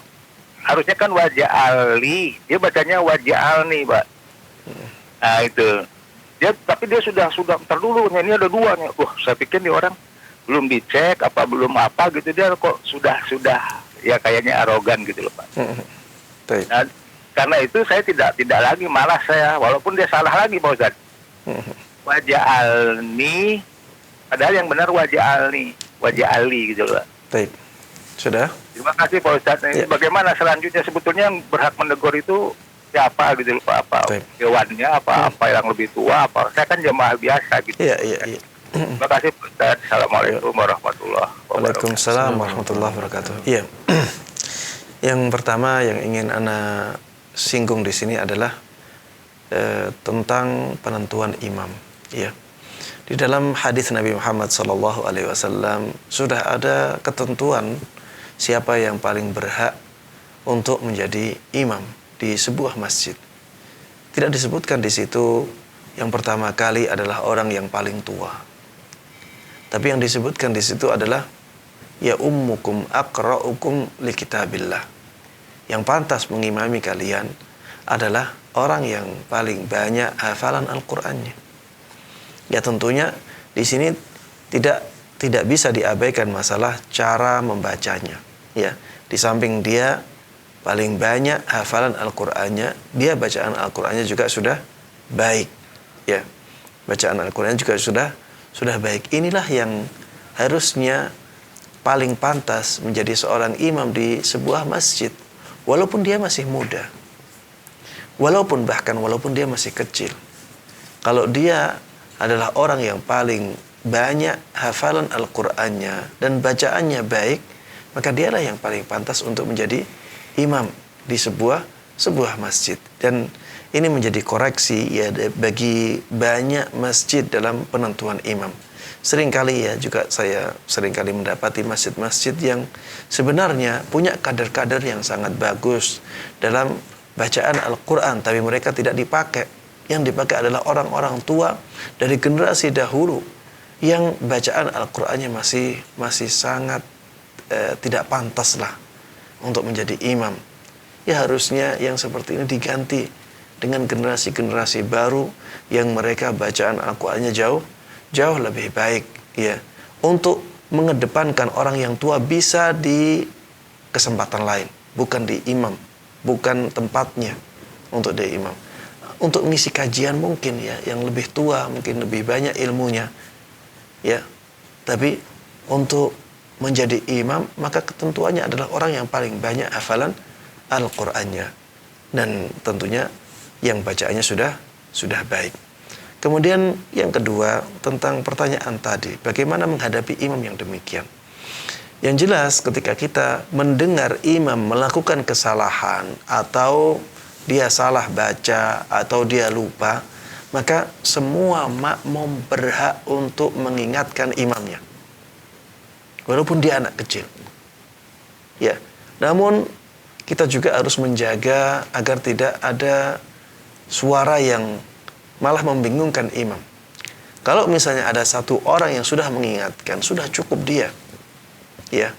Harusnya kan wajah ali, dia bacanya wajah alni, Pak. Nah, itu. Tapi dia sudah ntar dulu, ini ada 2 nih. Saya pikir nih orang belum dicek apa belum apa gitu, dia kok sudah ya kayaknya arogan gitu loh, Pak. Baik. Nah, karena itu saya tidak lagi, malah saya walaupun dia salah lagi, Pak Ustadz, waj'alni, padahal yang benar waj'ali gitu loh. Baik. Sudah? Terima kasih Pak Ustadz. Ini bagaimana selanjutnya sebetulnya yang berhak menegur itu siapa gitu loh, apa Baik. dewannya, apa yang lebih tua, apa? Saya kan jemaah biasa gitu. Iya. Terima kasih Pak Ustadz. Assalamualaikum warahmatullahi wabarakatuh. Waalaikumsalam warahmatullahi wabarakatuh. Iya. Yang pertama yang ingin Ana singgung di sini adalah tentang penentuan imam. Ya. Di dalam hadis Nabi Muhammad SAW sudah ada ketentuan siapa yang paling berhak untuk menjadi imam di sebuah masjid. Tidak disebutkan di situ yang pertama kali adalah orang yang paling tua. Tapi yang disebutkan di situ adalah ya ummukum aqra'ukum li kitabillah. Yang pantas mengimami kalian adalah orang yang paling banyak hafalan Al-Qur'annya. Ya tentunya di sini tidak bisa diabaikan masalah cara membacanya. Ya, di samping dia paling banyak hafalan Al-Qur'annya, dia bacaan Al-Qur'annya juga sudah baik. Ya. Bacaan Al-Qur'annya juga sudah baik. Inilah yang harusnya paling pantas menjadi seorang imam di sebuah masjid walaupun dia masih muda. Walaupun dia masih kecil. Kalau dia adalah orang yang paling banyak hafalan Al-Qur'annya dan bacaannya baik, maka dialah yang paling pantas untuk menjadi imam di sebuah masjid. Dan ini menjadi koreksi ya bagi banyak masjid dalam penentuan imam. Seringkali ya juga saya seringkali mendapati masjid-masjid yang sebenarnya punya kader-kader yang sangat bagus dalam bacaan Al-Qur'an, tapi mereka tidak dipakai. Yang dipakai adalah orang-orang tua dari generasi dahulu yang bacaan Al-Qur'annya masih sangat tidak pantas lah untuk menjadi imam. Ya harusnya yang seperti ini diganti dengan generasi-generasi baru yang mereka bacaan Al-Qur'annya jauh lebih baik ya. Untuk mengedepankan orang yang tua bisa di kesempatan lain, bukan di imam, bukan tempatnya untuk di imam. Untuk mengisi kajian mungkin ya yang lebih tua, mungkin lebih banyak ilmunya. Ya. Tapi untuk menjadi imam maka ketentuannya adalah orang yang paling banyak hafalan Al-Qur'annya dan tentunya yang bacaannya sudah baik. Kemudian yang kedua tentang pertanyaan tadi, bagaimana menghadapi imam yang demikian? Yang jelas ketika kita mendengar imam melakukan kesalahan atau dia salah baca atau dia lupa, maka semua makmum berhak untuk mengingatkan imamnya. Walaupun dia anak kecil. Ya, namun kita juga harus menjaga agar tidak ada suara yang malah membingungkan imam. Kalau misalnya ada satu orang yang sudah mengingatkan, sudah cukup dia. Ya.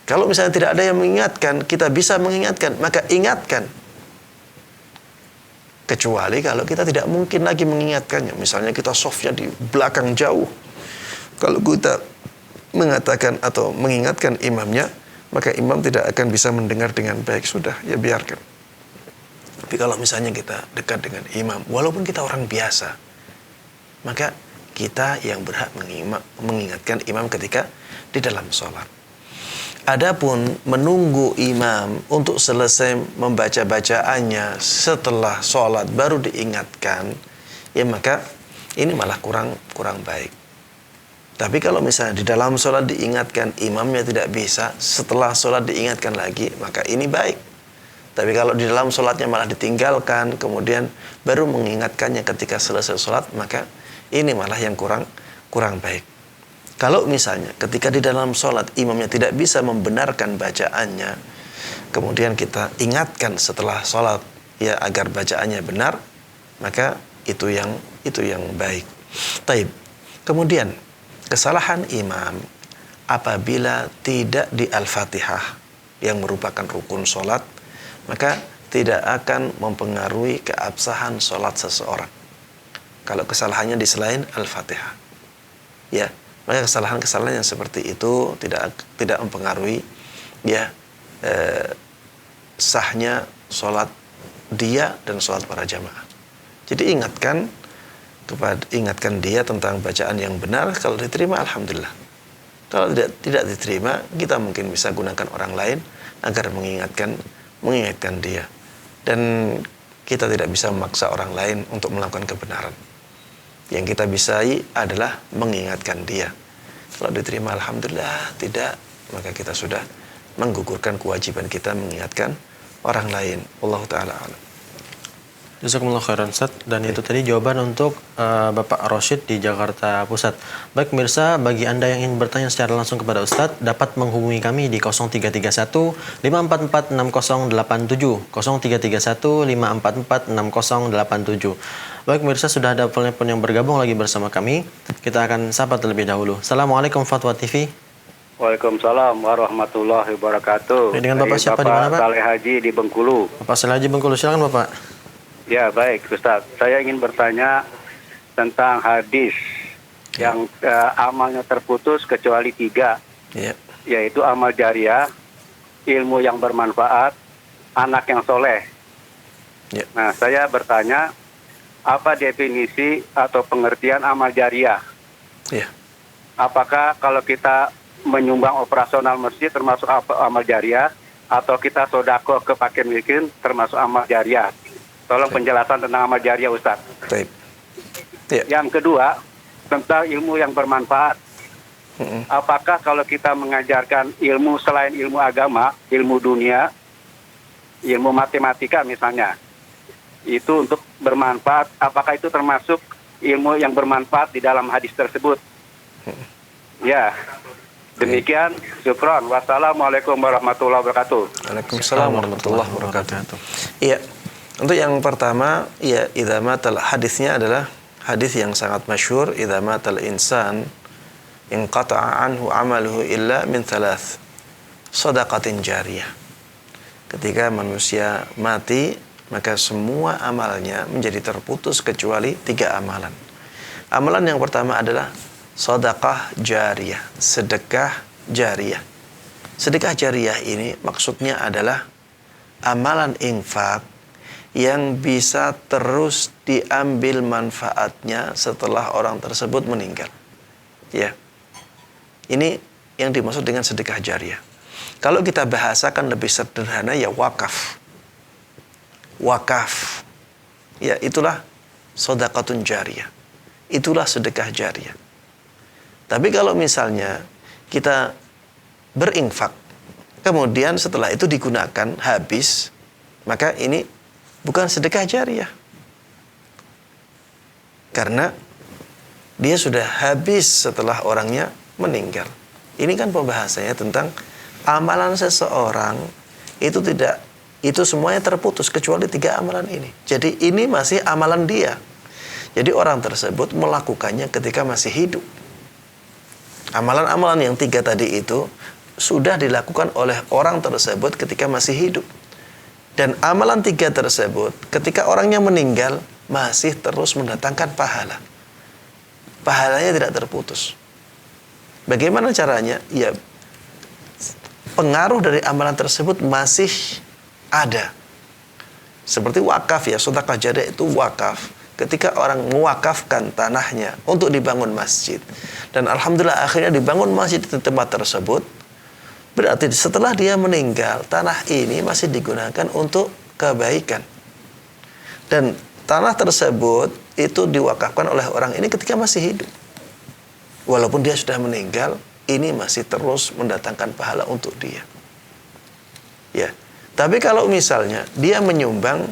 Kalau misalnya tidak ada yang mengingatkan, kita bisa mengingatkan, maka ingatkan. Kecuali kalau kita tidak mungkin lagi mengingatkannya. Misalnya kita softnya di belakang jauh. Kalau kita mengatakan atau mengingatkan imamnya, maka imam tidak akan bisa mendengar dengan baik. Sudah, ya biarkan. Tapi kalau misalnya kita dekat dengan imam, walaupun kita orang biasa, maka kita yang berhak mengingatkan imam ketika di dalam sholat. Adapun menunggu imam untuk selesai membaca bacaannya setelah sholat baru diingatkan, ya maka ini malah kurang baik. Tapi kalau misalnya di dalam sholat diingatkan, imamnya tidak bisa, setelah sholat diingatkan lagi, maka ini baik. Tapi kalau di dalam sholatnya malah ditinggalkan, kemudian baru mengingatkannya ketika selesai sholat, maka ini malah yang kurang baik. Kalau misalnya ketika di dalam sholat imamnya tidak bisa membenarkan bacaannya, kemudian kita ingatkan setelah sholat ya agar bacaannya benar, maka itu yang baik. Taib. Kemudian kesalahan imam apabila tidak di Al-Fatihah yang merupakan rukun sholat, maka tidak akan mempengaruhi keabsahan sholat seseorang. Kalau kesalahannya di selain Al-Fatihah, ya. Maka kesalahan-kesalahan yang seperti itu tidak mempengaruhi ya sahnya sholat dia dan sholat para jamaah. Jadi ingatkan ingatkan dia tentang bacaan yang benar. Kalau diterima, alhamdulillah. Kalau tidak diterima, kita mungkin bisa gunakan orang lain agar mengingatkan dia. Dan kita tidak bisa memaksa orang lain untuk melakukan kebenaran. Yang kita bisa adalah mengingatkan dia. Kalau diterima, alhamdulillah. Tidak, maka kita sudah menggugurkan kewajiban kita mengingatkan orang lain. Allah Ta'ala alam. Jazakumullah khairan Ustaz. Dan itu tadi jawaban untuk Bapak Rosyid di Jakarta Pusat. Baik pemirsa, bagi Anda yang ingin bertanya secara langsung kepada Ustaz, dapat menghubungi kami di 0331 544 6087, 0331 544 6087. Baik pemirsa, sudah ada telepon yang bergabung lagi bersama kami. Kita akan sapa terlebih dahulu. Assalamualaikum Fatwa TV. Waalaikumsalam warahmatullahi wabarakatuh. Dengan Bapak siapa di mana, Pak? Saleh Haji di Bengkulu. Bapak Saleh Haji Bengkulu, silakan Bapak. Ya, baik Ustaz. Saya ingin bertanya tentang hadis yang amalnya terputus kecuali 3. Yaitu amal jariah, ilmu yang bermanfaat, anak yang soleh. Nah, saya bertanya, apa definisi atau pengertian amal jariah? Apakah kalau kita menyumbang operasional masjid termasuk amal jariah, atau kita sodako ke fakir miskin termasuk amal jariah? Tolong penjelasan tentang amal jariah, Ustaz. Yang kedua, tentang ilmu yang bermanfaat. Apakah kalau kita mengajarkan ilmu selain ilmu agama, ilmu dunia, ilmu matematika misalnya, itu untuk bermanfaat, apakah itu termasuk ilmu yang bermanfaat di dalam hadis tersebut? Ya, demikian. Syukron. Wassalamualaikum warahmatullahi wabarakatuh. Waalaikumsalam warahmatullahi wabarakatuh. Iya. Untuk yang pertama, ya idza matal, hadisnya adalah hadis yang sangat masyhur, idza matal insan inqata'a anhu amaluhu illa min thalath, shadaqatin jariyah. Ketika manusia mati, maka semua amalnya menjadi terputus kecuali 3 amalan. Amalan yang pertama adalah shadaqah jariyah, sedekah jariyah. Sedekah jariyah ini maksudnya adalah amalan infak yang bisa terus diambil manfaatnya setelah orang tersebut meninggal. Ya. Ini yang dimaksud dengan sedekah jariyah. Kalau kita bahasakan lebih sederhana, ya wakaf. Wakaf. Ya, itulah shadaqatun jariyah. Itulah sedekah jariyah. Tapi kalau misalnya kita berinfak, kemudian setelah itu digunakan habis, maka ini bukan sedekah jariyah. Karena dia sudah habis setelah orangnya meninggal. Ini kan pembahasannya tentang amalan seseorang itu semuanya terputus kecuali 3 amalan ini. Jadi ini masih amalan dia. Jadi orang tersebut melakukannya ketika masih hidup. Amalan-amalan yang 3 tadi itu sudah dilakukan oleh orang tersebut ketika masih hidup. Dan amalan 3 tersebut ketika orangnya meninggal masih terus mendatangkan pahala. Pahalanya tidak terputus. Bagaimana caranya? Ya, pengaruh dari amalan tersebut masih ada. Seperti wakaf, ya, sedekah jariyah itu wakaf. Ketika orang mewakafkan tanahnya untuk dibangun masjid, dan alhamdulillah akhirnya dibangun masjid di tempat tersebut, berarti setelah dia meninggal, tanah ini masih digunakan untuk kebaikan. Dan tanah tersebut itu diwakafkan oleh orang ini ketika masih hidup. Walaupun dia sudah meninggal, ini masih terus mendatangkan pahala untuk dia. Ya. Tapi kalau misalnya dia menyumbang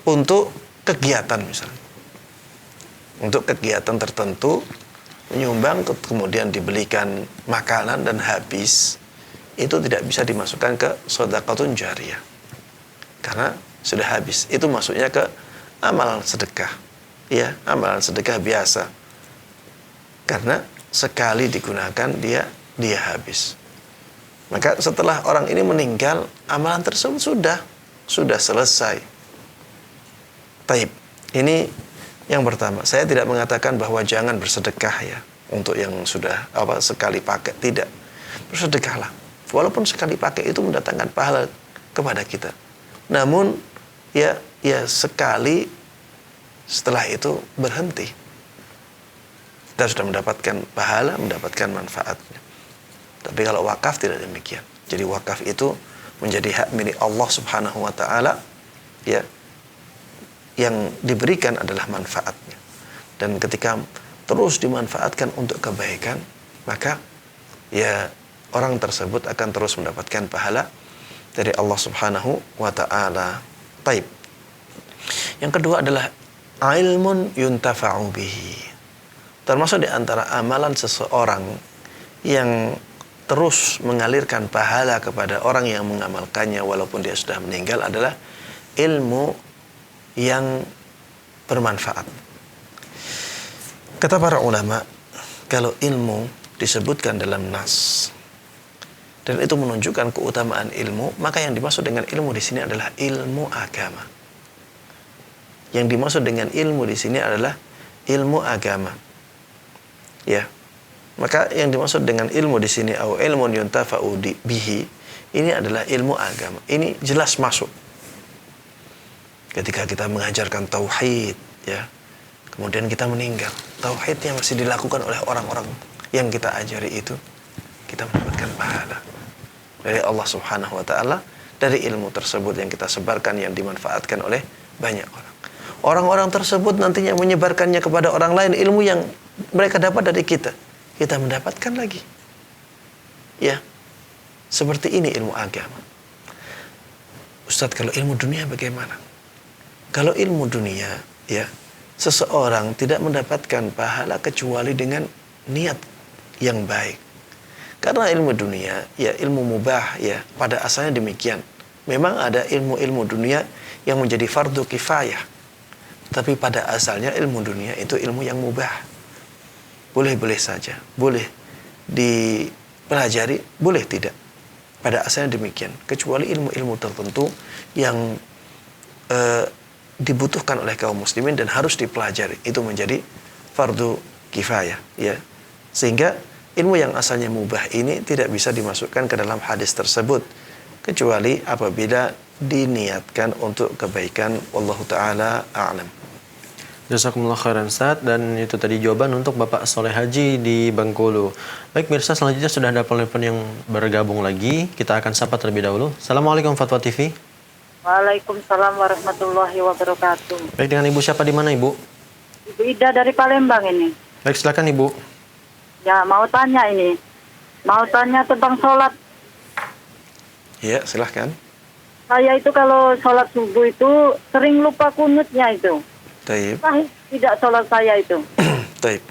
untuk kegiatan misalnya, untuk kegiatan tertentu, menyumbang kemudian dibelikan makanan dan habis, itu tidak bisa dimasukkan ke shadaqatun jariyah karena sudah habis. Itu masuknya ke amalan sedekah, ya, amalan sedekah biasa, karena sekali digunakan dia habis. Maka setelah orang ini meninggal, amalan tersebut sudah selesai. Taib. Ini yang pertama. Saya tidak mengatakan bahwa jangan bersedekah, ya, untuk yang sudah sekali pakai. Tidak. Bersedekahlah. Walaupun sekali pakai itu mendatangkan pahala kepada kita. Namun ya sekali setelah itu berhenti. Kita sudah mendapatkan pahala, mendapatkan manfaatnya. Tapi kalau wakaf tidak demikian. Jadi wakaf itu menjadi hak milik Allah Subhanahu wa taala, ya. Yang diberikan adalah manfaatnya. Dan ketika terus dimanfaatkan untuk kebaikan, maka ya orang tersebut akan terus mendapatkan pahala dari Allah Subhanahu wa taala. Taib. Yang kedua adalah ilmun yuntafa'u bihi. Termasuk di antara amalan seseorang yang terus mengalirkan pahala kepada orang yang mengamalkannya walaupun dia sudah meninggal adalah ilmu yang bermanfaat. Kata para ulama, kalau ilmu disebutkan dalam nas dan itu menunjukkan keutamaan ilmu, maka yang dimaksud dengan ilmu di sini adalah ilmu agama. Yang dimaksud dengan ilmu di sini adalah ilmu agama. Ya. Maka yang dimaksud dengan ilmu di sini au ilmun yuntafa'u bihi, ini adalah ilmu agama. Ini jelas masuk. Ketika kita mengajarkan tauhid, ya. Kemudian kita meninggal, tauhidnya masih dilakukan oleh orang-orang yang kita ajari itu, kita mendapatkan pahala dari Allah Subhanahu wa taala dari ilmu tersebut yang kita sebarkan, yang dimanfaatkan oleh banyak orang. Orang-orang tersebut nantinya menyebarkannya kepada orang lain, ilmu yang mereka dapat dari kita mendapatkan lagi. Ya. Seperti ini ilmu agama. Ustadz, kalau ilmu dunia bagaimana? Kalau ilmu dunia, ya, seseorang tidak mendapatkan pahala kecuali dengan niat yang baik. Karena ilmu dunia, ya ilmu mubah, ya pada asalnya demikian. Memang ada ilmu-ilmu dunia yang menjadi fardu kifayah. Tapi pada asalnya ilmu dunia itu ilmu yang mubah. Boleh-boleh saja, boleh dipelajari, boleh tidak. Pada asalnya demikian. Kecuali ilmu-ilmu tertentu yang dibutuhkan oleh kaum muslimin dan harus dipelajari. Itu menjadi fardu kifayah, ya. Sehingga ilmu yang asalnya mubah ini tidak bisa dimasukkan ke dalam hadis tersebut kecuali apabila diniatkan untuk kebaikan. Wallahu taala a'lam. Jazakumullah khairan Ustaz, dan itu tadi jawaban untuk Bapak Soleh Haji di Bengkulu. Baik pemirsa, selanjutnya sudah ada telepon yang bergabung lagi. Kita akan sapa terlebih dahulu. Assalamualaikum Fatwa TV. Waalaikumsalam warahmatullahi wabarakatuh. Baik, dengan Ibu siapa di mana Ibu? Ibu Ida dari Palembang ini. Baik, silakan Ibu. Ya, mau tanya ini. Mau tanya tentang sholat. Ya, silahkan. Saya itu kalau sholat subuh itu sering lupa kunutnya itu. Taib. Tidak sholat saya itu. Taib.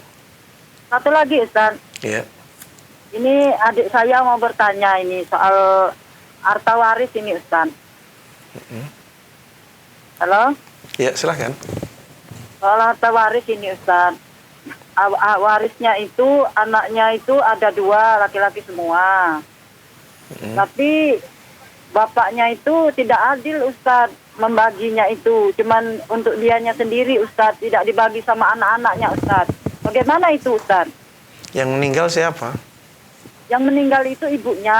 Satu lagi Ustaz. Ya. Ini adik saya mau bertanya ini soal harta waris ini Ustaz. Halo? Ya, silahkan. Soal harta waris ini Ustaz. Warisnya itu, anaknya itu ada 2, laki-laki semua. Tapi bapaknya itu tidak adil Ustaz membaginya itu. Cuman untuk dianya sendiri Ustaz, tidak dibagi sama anak-anaknya Ustaz. Bagaimana itu Ustaz? Yang meninggal siapa? Yang meninggal itu ibunya.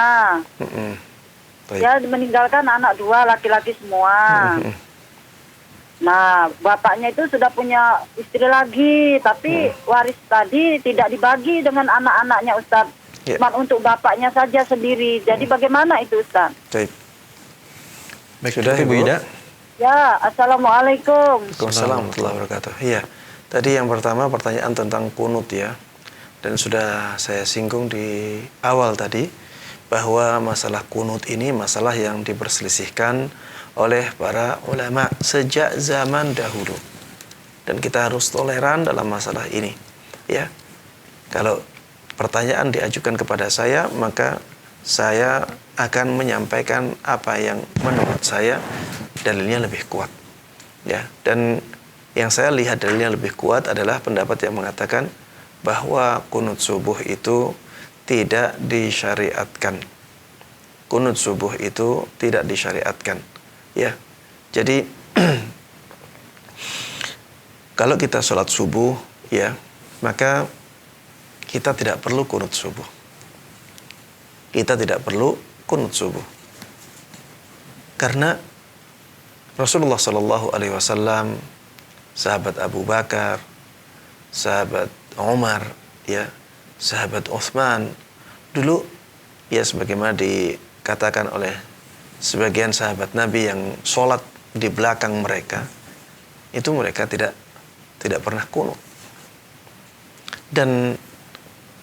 Dia meninggalkan anak 2, laki-laki semua. Nah, bapaknya itu sudah punya istri lagi, tapi waris tadi tidak dibagi dengan anak-anaknya Ustaz. Cuma untuk bapaknya saja sendiri. Jadi bagaimana itu Ustaz? Baik. Baik, sudah Ibu Ida. Ya, Assalamualaikum. Waalaikumsalam warahmatullahi wabarakatuh. Iya, tadi yang pertama pertanyaan tentang kunut ya. Dan sudah saya singgung di awal tadi bahwa masalah kunut ini masalah yang diperselisihkan oleh para ulama sejak zaman dahulu. Dan kita harus toleran dalam masalah ini. Ya. Kalau pertanyaan diajukan kepada saya, maka saya akan menyampaikan apa yang menurut saya dalilnya lebih kuat. Ya, dan yang saya lihat dalilnya lebih kuat adalah pendapat yang mengatakan bahwa kunut subuh itu tidak disyariatkan. Kunut subuh itu tidak disyariatkan. Ya. Jadi kalau kita sholat subuh, ya, maka kita tidak perlu kunut subuh. Kita tidak perlu kunut subuh. Karena Rasulullah Shallallahu Alaihi Wasallam sahabat Abu Bakar, sahabat Umar, ya, sahabat Utsman. Dulu ya sebagaimana dikatakan oleh sebagian sahabat Nabi yang sholat di belakang mereka, itu mereka tidak pernah kunut. Dan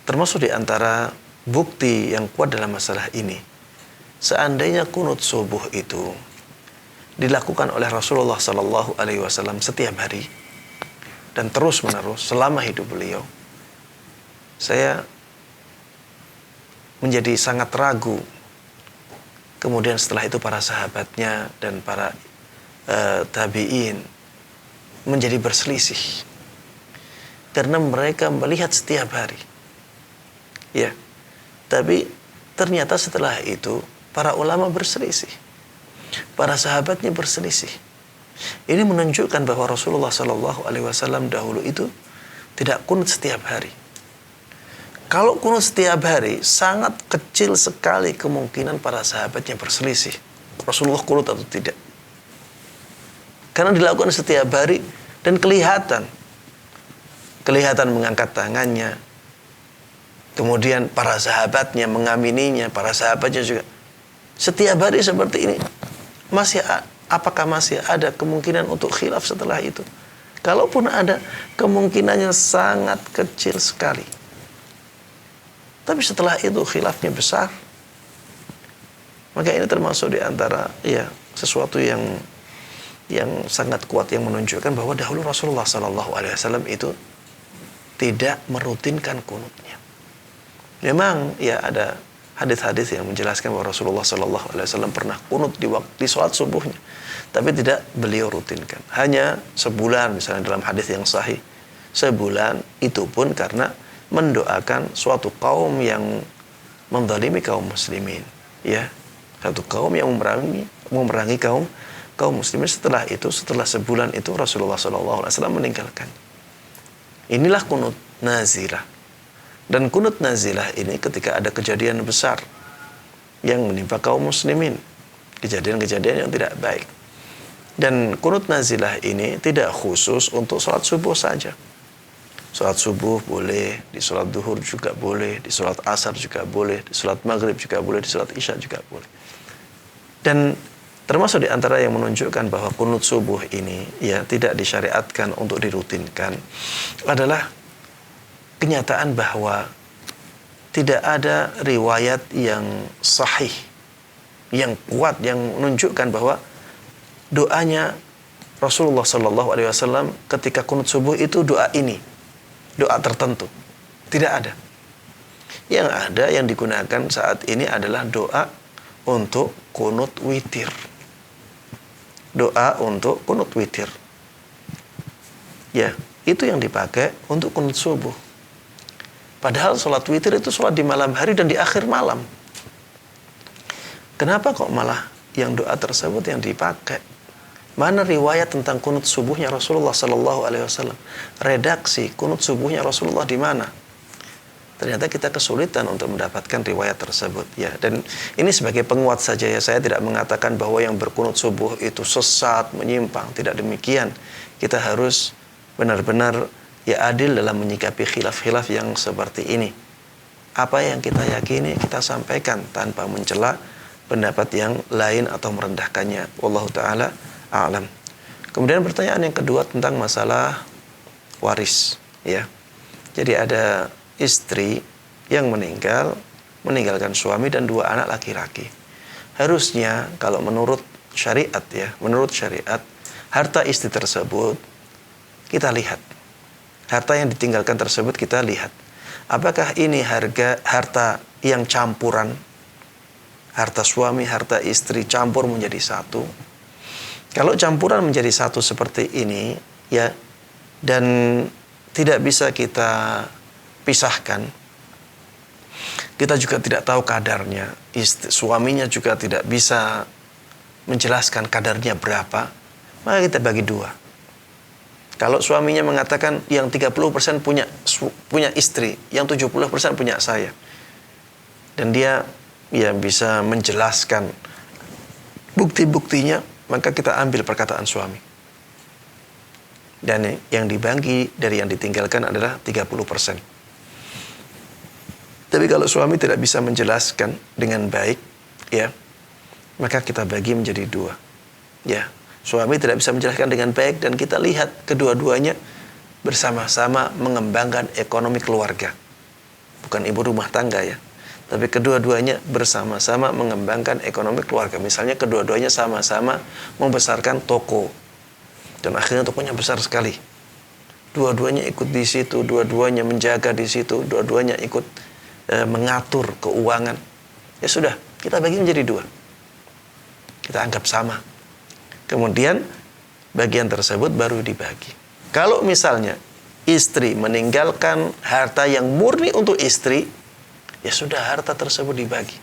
termasuk di antara bukti yang kuat dalam masalah ini, seandainya kunut subuh itu dilakukan oleh Rasulullah Sallallahu Alaihi Wasallam setiap hari dan terus menerus selama hidup beliau, saya menjadi sangat ragu. Kemudian setelah itu para sahabatnya dan para tabi'in menjadi berselisih karena mereka melihat setiap hari, ya. Tapi ternyata setelah itu para ulama berselisih, para sahabatnya berselisih. Ini menunjukkan bahwa Rasulullah Sallallahu Alaihi Wasallam dahulu itu tidak kunut setiap hari. Kalau kunut setiap hari, sangat kecil sekali kemungkinan para sahabatnya berselisih Rasulullah kunut atau tidak. Karena dilakukan setiap hari dan kelihatan mengangkat tangannya. Kemudian para sahabatnya mengamininya, para sahabatnya juga. Setiap hari seperti ini, apakah masih ada kemungkinan untuk khilaf setelah itu? Kalaupun ada, kemungkinannya sangat kecil sekali. Tapi setelah itu khilafnya besar. Maka ini termasuk di antara sesuatu yang sangat kuat yang menunjukkan bahwa dahulu Rasulullah Sallallahu Alaihi Wasallam itu tidak merutinkan kunutnya. Memang ada hadis-hadis yang menjelaskan bahwa Rasulullah Sallallahu Alaihi Wasallam pernah kunut di sholat subuhnya, tapi tidak beliau rutinkan. Hanya sebulan, misalnya dalam hadis yang sahih, sebulan, itu pun karena mendoakan suatu kaum yang menzalimi kaum muslimin, ya, satu kaum yang memerangi kaum muslimin. Setelah sebulan itu Rasulullah Sallallahu Alaihi Wasallam meninggalkan. Inilah kunut nazilah. Dan kunut nazilah ini ketika ada kejadian besar yang menimpa kaum muslimin, kejadian-kejadian yang tidak baik. Dan kunut nazilah ini tidak khusus untuk sholat subuh saja. Sholat subuh boleh, di sholat duhur juga boleh, di sholat asar juga boleh, di sholat maghrib juga boleh, di sholat isya juga boleh. Dan termasuk di antara yang menunjukkan bahwa kunut subuh ini tidak disyariatkan untuk dirutinkan adalah kenyataan bahwa tidak ada riwayat yang sahih, yang kuat, yang menunjukkan bahwa doanya Rasulullah Sallallahu Alaihi Wasallam ketika kunut subuh itu doa ini, doa tertentu. Tidak ada. Yang ada, yang digunakan saat ini adalah doa untuk kunut witir. Doa untuk kunut witir. Ya, itu yang dipakai untuk kunut subuh. Padahal sholat witir itu sholat di malam hari dan di akhir malam. Kenapa kok malah yang doa tersebut yang dipakai? Mana riwayat tentang kunut subuhnya Rasulullah Sallallahu Alaihi Wasallam? Redaksi kunut subuhnya Rasulullah di mana? Ternyata kita kesulitan untuk mendapatkan riwayat tersebut, ya. Dan ini sebagai penguat saja, ya. Saya tidak mengatakan bahwa yang berkunut subuh itu sesat, menyimpang. Tidak demikian. Kita harus benar-benar adil dalam menyikapi khilaf-khilaf yang seperti ini. Apa yang kita yakini kita sampaikan tanpa mencela pendapat yang lain atau merendahkannya. Wallahu taala a'lam. Kemudian pertanyaan yang kedua tentang masalah waris, ya. Jadi ada istri yang meninggalkan suami dan 2 anak laki-laki. Harusnya kalau menurut syariat, harta istri tersebut kita lihat. Harta yang ditinggalkan tersebut kita lihat. Apakah ini harta yang campuran? Harta suami, harta istri campur menjadi satu. Kalau campuran menjadi satu seperti ini, dan tidak bisa kita pisahkan. Kita juga tidak tahu kadarnya. Suaminya juga tidak bisa menjelaskan kadarnya berapa. Maka kita bagi 2. Kalau suaminya mengatakan yang 30% punya istri, yang 70% punya saya. Dan dia bisa menjelaskan bukti-buktinya, maka kita ambil perkataan suami. Dan yang dibagi dari yang ditinggalkan adalah 30%. Tapi kalau suami tidak bisa menjelaskan dengan baik, ya, maka kita bagi menjadi 2. Ya, suami tidak bisa menjelaskan dengan baik dan kita lihat kedua-duanya bersama-sama mengembangkan ekonomi keluarga. Bukan ibu rumah tangga ya, tapi kedua-duanya bersama-sama mengembangkan ekonomi keluarga. Misalnya kedua-duanya sama-sama membesarkan toko dan akhirnya tokonya besar sekali. Dua-duanya ikut di situ, dua-duanya menjaga di situ, dua-duanya ikut mengatur keuangan. Ya sudah, kita bagi menjadi 2. Kita anggap sama. Kemudian bagian tersebut baru dibagi. Kalau misalnya istri meninggalkan harta yang murni untuk istri, ya sudah, harta tersebut dibagi.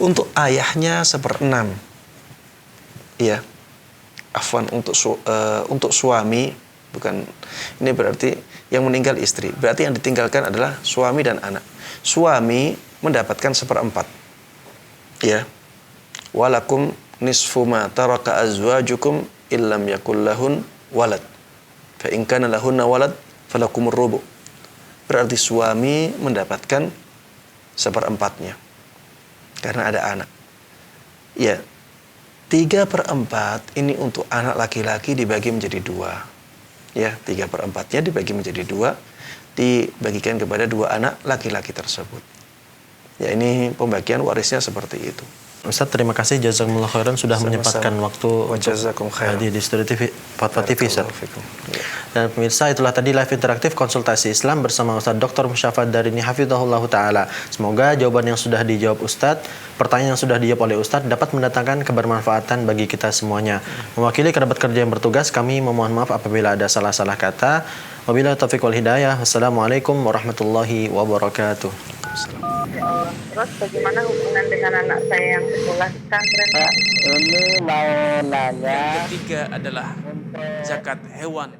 Untuk ayahnya 1/6. Ya. Afwan, untuk suami, bukan, ini berarti yang meninggal istri. Berarti yang ditinggalkan adalah suami dan anak. Suami mendapatkan 1/4. Ya. Walakum nisfu ma taraka azwajukum illam yakul lahun walad. Fa in kana lahunna walad falakumur rubu'. Berarti suami mendapatkan 1/4-nya. Karena ada anak. Ya. 3/4 ini untuk anak laki-laki dibagi menjadi 2. Ya, 3/4-nya dibagi menjadi 2, dibagikan kepada 2 anak laki-laki tersebut. Ya, ini pembagian warisnya seperti itu. Ustaz, terima kasih jazakumullah khairan sudah menyempatkan waktu Wajazakum khairan hadir di Studio TV Fatwa TV, Ustaz. Dan pemirsa, itulah tadi live interaktif konsultasi Islam bersama Ustaz Dr. Musyafat Darini hafizahullah taala. Semoga jawaban yang sudah dijawab Ustaz, pertanyaan yang sudah dijawab oleh Ustaz dapat mendatangkan kebermanfaatan bagi kita semuanya. Mewakili kerabat kerja yang bertugas, kami memohon maaf apabila ada salah-salah kata. Wabillahi taufiq wal hidayah. Wassalamualaikum warahmatullahi wabarakatuh. Ya Allah. Terus bagaimana hubungan dengan anak saya yang sekolah pesantren? Ini mau nanya. Yang ketiga adalah zakat hewan.